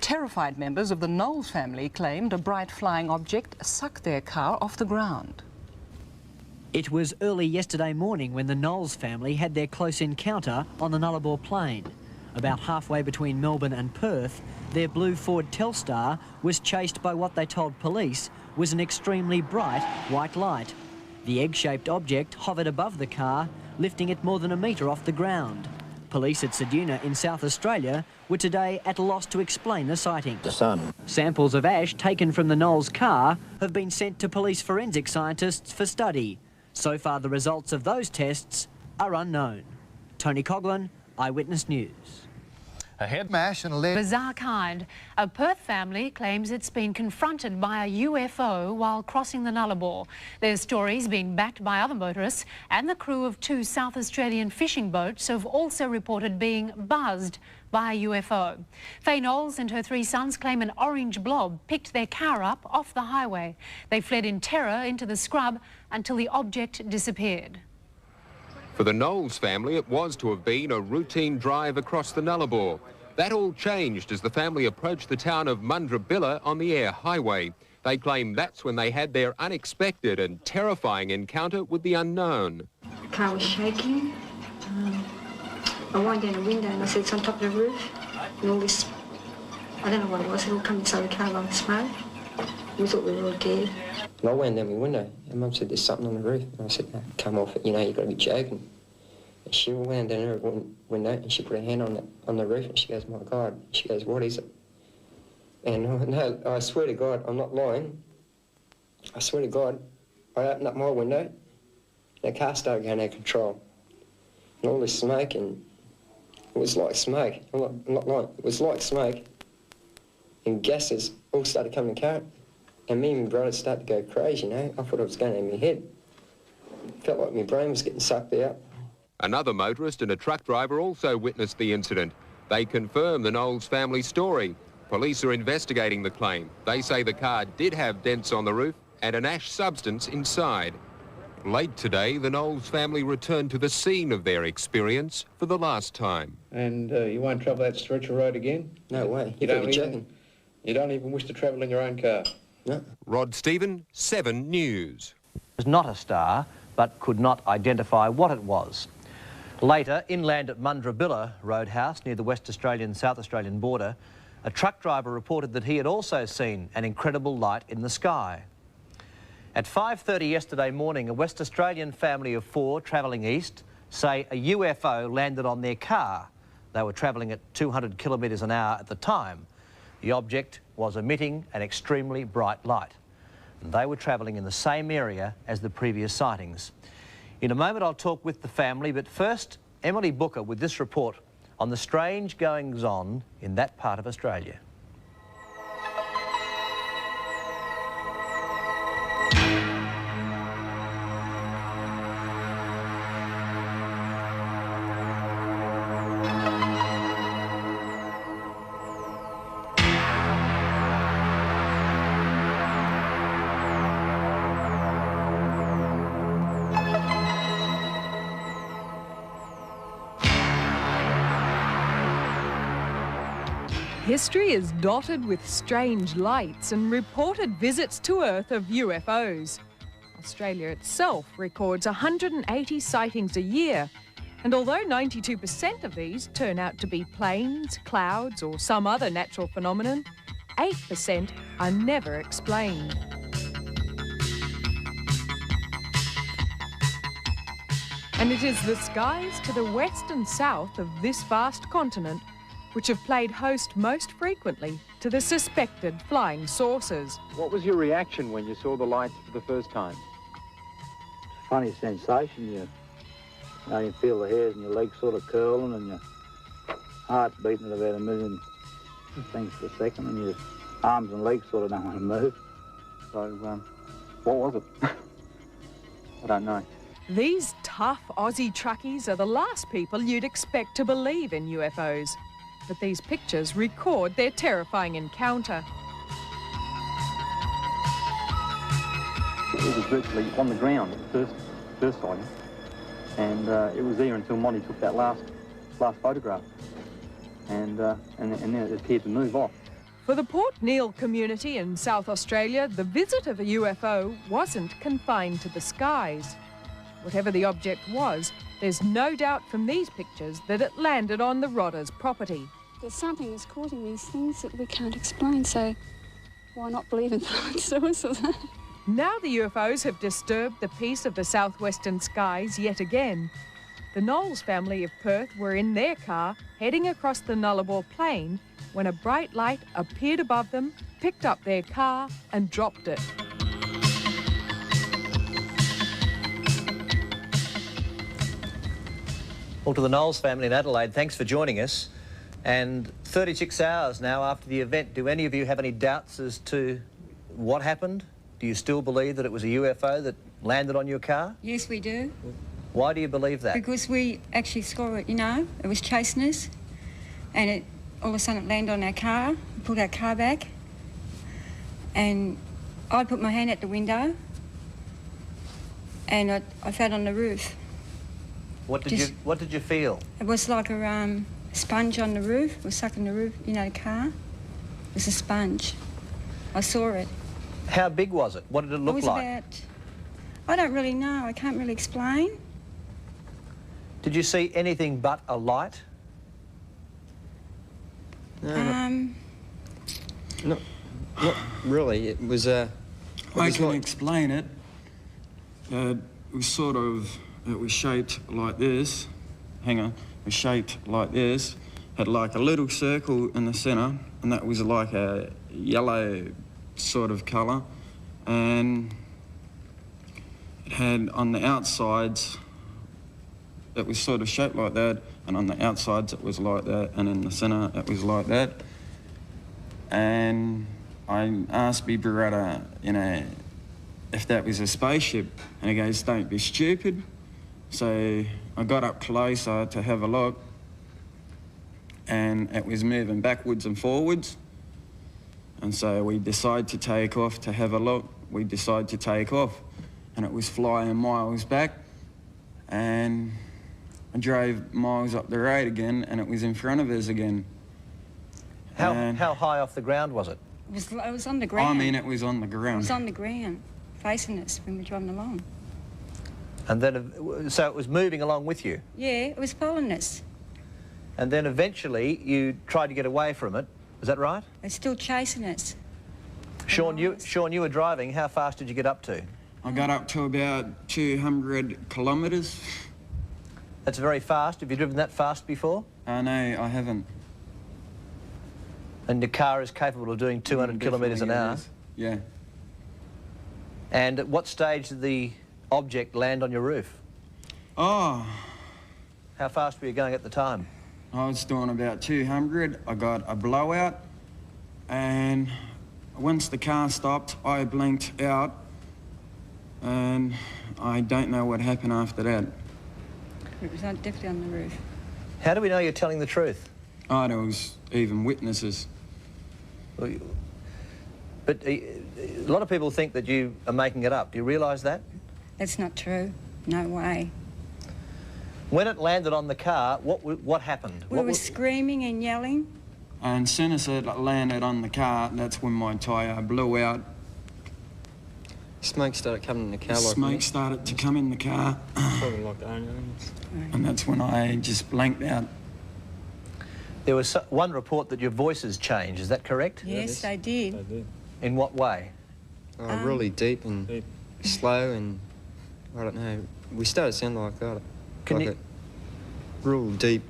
Terrified members of the Knowles family claimed a bright flying object sucked their car off the ground. It was early yesterday morning when the Knowles family had their close encounter on the Nullarbor plain. About halfway between Melbourne and Perth, their blue Ford Telstar was chased by what they told police was an extremely bright white light. The egg-shaped object hovered above the car, lifting it more than a metre off the ground. Police at Ceduna in South Australia were today at a loss to explain the sighting. The sun. Samples of ash taken from the Knowles car have been sent to police forensic scientists for study. So far, the results of those tests are unknown. Tony Coughlin, Eyewitness News. A head mash and a lead. Bizarre kind. A Perth family claims it's been confronted by a UFO while crossing the Nullarbor. Their stories being backed by other motorists, and the crew of 2 South Australian fishing boats have also reported being buzzed by a UFO. Faye Knowles and her 3 sons claim an orange blob picked their car up off the highway. They fled in terror into the scrub until the object disappeared. For the Knowles family, it was to have been a routine drive across the Nullarbor. That all changed as the family approached the town of Mundrabilla on the air highway. They claim that's when they had their unexpected and terrifying encounter with the unknown. The car was shaking. I wind down the window and I said it's on top of the roof. And all this, I don't know what it was, it all come inside the car like smoke. We thought we were all dead. And I wound down my window, and Mum said, there's something on the roof. And I said, no, come off it, you know, you've got to be joking. And she wound down her window, and she put her hand on the roof, and she goes, my God. She goes, what is it? And no, I swear to God, I'm not lying. I swear to God, I opened up my window, and the car started going out of control. And all this smoke, and it was like smoke. I'm not lying. It was like smoke. And gases all started coming in the car. And me and my brother started to go crazy, you know. I thought I was going in my head. Felt like my brain was getting sucked out. Another motorist and a truck driver also witnessed the incident. They confirm the Knowles family story. Police are investigating the claim. They say the car did have dents on the roof and an ash substance inside. Late today, the Knowles family returned to the scene of their experience for the last time. And you won't travel that stretch of road again? No way. You don't even wish to travel in your own car? No. Rod Stephen, 7 News. It was not a star, but could not identify what it was. Later, inland at Mundrabilla Roadhouse, near the West Australian-South Australian border, a truck driver reported that he had also seen an incredible light in the sky. At 5:30 yesterday morning, a West Australian family of 4 travelling east say a UFO landed on their car. They were travelling at 200 kilometres an hour at the time. The object was emitting an extremely bright light. And they were travelling in the same area as the previous sightings. In a moment, I'll talk with the family, but first, Emily Booker with this report on the strange goings-on in that part of Australia. History is dotted with strange lights and reported visits to Earth of UFOs. Australia itself records 180 sightings a year, and although 92% of these turn out to be planes, clouds or some other natural phenomenon, 8% are never explained. And it is the skies to the west and south of this vast continent which have played host most frequently to the suspected flying saucers. What was your reaction when you saw the lights for the first time? Funny sensation. You feel the hairs in your legs sort of curling and your heart's beating at about a million things per second, and your arms and legs sort of don't want to move. So, what was it? I don't know. These tough Aussie truckies are the last people you'd expect to believe in UFOs. But these pictures record their terrifying encounter. It was virtually on the ground at the first sighting, and it was there until Monty took that last photograph, and then it appeared to move off. For the Port Neal community in South Australia, the visit of a UFO wasn't confined to the skies. Whatever the object was, there's no doubt from these pictures that it landed on the Rodders' property. There's something that's causing these things that we can't explain, so why not believe in the source of that? Now the UFOs have disturbed the peace of the southwestern skies yet again. The Knowles family of Perth were in their car heading across the Nullarbor plain when a bright light appeared above them, picked up their car and dropped it. Well, to the Knowles family in Adelaide, thanks for joining us. And 36 hours now after the event, do any of you have any doubts as to what happened? Do you still believe that it was a UFO that landed on your car? Yes, we do. Why do you believe that? Because we actually saw it, you know, it was chasing us, and it all of a sudden it landed on our car, we pulled our car back, and I put my hand out the window, and I fell on the roof. What did you feel? It was like a sponge on the roof. It was sucking the roof, you know, the car. It was a sponge. I saw it. How big was it? What did it look like? It was about, I don't really know. I can't really explain. Did you see anything but a light? No, not really. It was I can explain it. It was sort of, it was shaped like this. Hang on. It was shaped like this. Had like a little circle in the centre, and that was like a yellow sort of colour. And it had on the outsides, it was sort of shaped like that, and on the outsides it was like that, and in the centre it was like that. And I asked my brother, you know, if that was a spaceship, and he goes, "Don't be stupid." So I got up closer to have a look, and it was moving backwards and forwards. And so we decided to take off to have a look. We decided to take off, and it was flying miles back, and I drove miles up the road again, and it was in front of us again. How high off the ground was it? It was on the ground. I mean, it was on the ground. It was on the ground, facing us when we were driving along. And then, so it was moving along with you? Yeah, it was following us. And then eventually you tried to get away from it, is that right? It's still chasing us. Sean, you were driving. How fast did you get up to? I got up to about 200 kilometres. That's very fast. Have you driven that fast before? No, I haven't. And the car is capable of doing 200 kilometres an hour? Yeah. And at what stage did the object land on your roof? Oh. How fast were you going at the time? I was doing about 200. I got a blowout, and once the car stopped, I blinked out, and I don't know what happened after that. It was definitely on the roof. How do we know you're telling the truth? Oh, there was even witnesses. But a lot of people think that you are making it up. Do you realise that? That's not true. No way. When it landed on the car, what happened? We were screaming and yelling. And as soon as it landed on the car, that's when my tyre blew out. Smoke started coming in the car. Smoke started to come in the car. Probably like onions. And that's when I just blanked out. There was one report that your voices changed, is that correct? Yes, they did. They did. In what way? Really deep and slow, and I don't know. We started sounding like that. Can you... Real deep,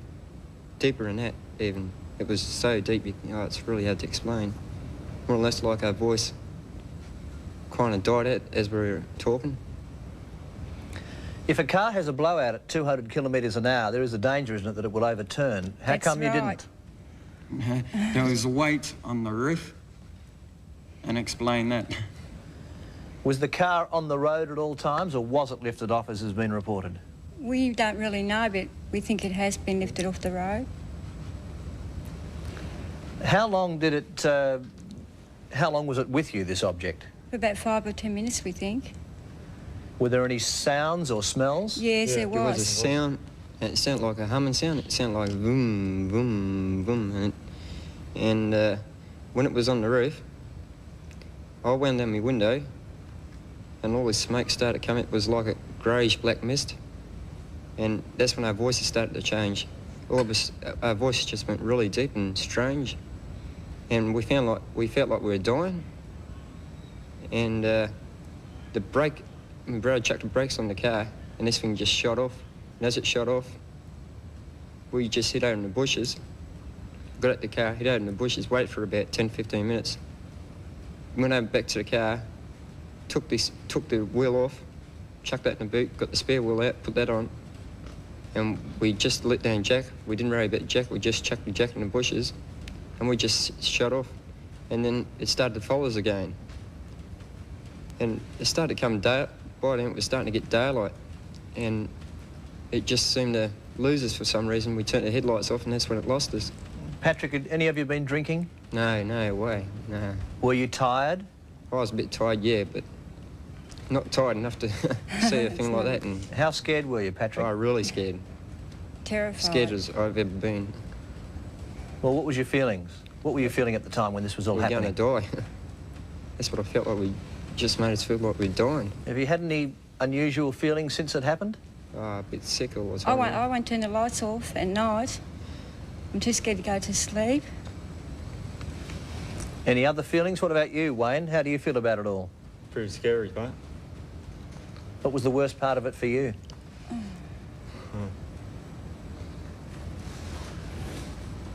deeper than that even. It was so deep, it's really hard to explain. More or less like our voice kind of died out as we were talking. If a car has a blowout at 200 kilometres an hour, there is a danger, isn't it, that it will overturn. How come you didn't? There was a weight on the roof, and explain that. Was the car on the road at all times, or was it lifted off, as has been reported? We don't really know, but we think it has been lifted off the road. How long did it... how long was it with you, this object? For about 5 or 10 minutes, we think. Were there any sounds or smells? Yes, there was. There was a sound. It sounded like a humming sound. It sounded like boom, boom, boom. And when it was on the roof, I wound down my window and all this smoke started coming. It was like a greyish black mist. And that's when our voices started to change. All of us, our voices just went really deep and strange. And we felt like we were dying. And the brake, my brother chucked the brakes on the car and this thing just shot off. And as it shot off, we just hid out in the bushes, got out the car, hid out in the bushes, waited for about 10-15 minutes. Went over back to the car, took the wheel off, chucked that in the boot, got the spare wheel out, put that on, and we just let down Jack. We didn't worry about Jack, we just chucked the Jack in the bushes, and we just shut off. And then it started to follow us again. And it started to come by then it was starting to get daylight, and it just seemed to lose us for some reason. We turned the headlights off, and that's when it lost us. Patrick, had any of you been drinking? No way, no. Were you tired? I was a bit tired, yeah, but not tired enough to see a thing like that. And how scared were you, Patrick? Oh, really scared. Terrified. Scared as I've ever been. Well, what was your feelings? What were you feeling at the time when this was all happening? We're going to die. That's what I felt like. We just made us feel like we're dying. Have you had any unusual feelings since it happened? Oh, a bit sick all the I time. won't turn the lights off at night. I'm too scared to go to sleep. Any other feelings? What about you, Wayne? How do you feel about it all? Pretty scary, mate. What was the worst part of it for you?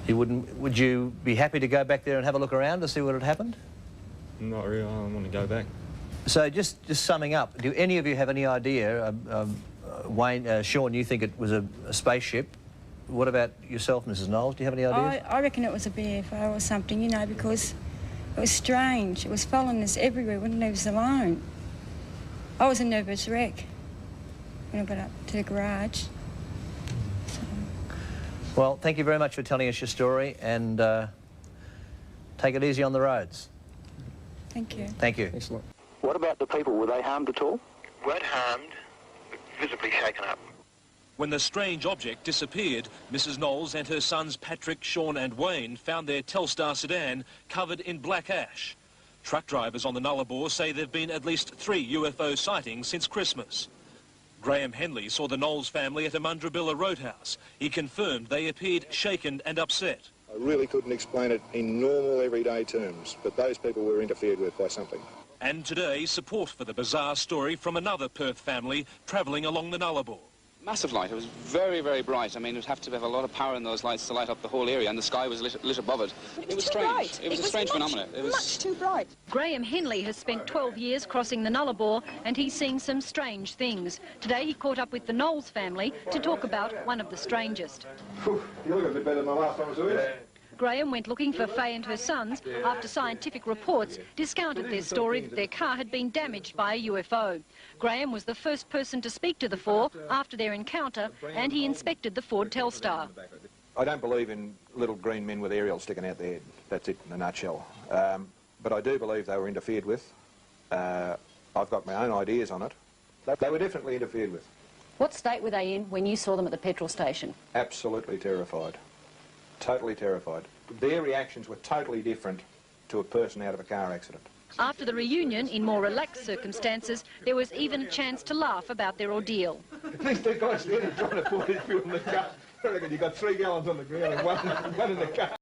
Would you be happy to go back there and have a look around to see what had happened? Not really. I don't want to go back. So just summing up, do any of you have any idea, Wayne, Sean, you think it was a spaceship. What about yourself, Mrs. Knowles? Do you have any ideas? I reckon it was a BFO or something, you know, because it was strange. It was following us everywhere, wouldn't leave us alone. I was a nervous wreck when I got up to the garage. Well, thank you very much for telling us your story, and take it easy on the roads. Thank you. Thank you. Thanks a lot. What about the people? Were they harmed at all? Weren't harmed, but visibly shaken up. When the strange object disappeared, Mrs. Knowles and her sons Patrick, Sean and Wayne found their Telstar sedan covered in black ash. Truck drivers on the Nullarbor say there have been at least 3 UFO sightings since Christmas. Graham Henley saw the Knowles family at a Mundrabilla roadhouse. He confirmed they appeared shaken and upset. I really couldn't explain it in normal, everyday terms, but those people were interfered with by something. And today, support for the bizarre story from another Perth family travelling along the Nullarbor. Massive light. It was very, very bright. I mean, you'd have to have a lot of power in those lights to light up the whole area, and the sky was lit above it. It was strange. Bright. It was a strange phenomenon. It was much too bright. Graham Henley has spent 12 years crossing the Nullarbor, and he's seen some strange things. Today he caught up with the Knowles family to talk about one of the strangest. You look a bit better than the last time I saw you. Graham went looking for Faye and her sons after scientific reports discounted their story that their car had been damaged by a UFO. Graham was the first person to speak to the four after their encounter, and he inspected the Ford Telstar. I don't believe in little green men with aerials sticking out their head. That's it in a nutshell. But I do believe they were interfered with. I've got my own ideas on it. They were definitely interfered with. What state were they in when you saw them at the petrol station? Absolutely terrified. Totally terrified. Their reactions were totally different to a person out of a car accident. After the reunion, in more relaxed circumstances, there was even a chance to laugh about their ordeal. These two guys standing trying to pour this fuel in the car. I reckon you got 3 gallons on the ground and one in the car.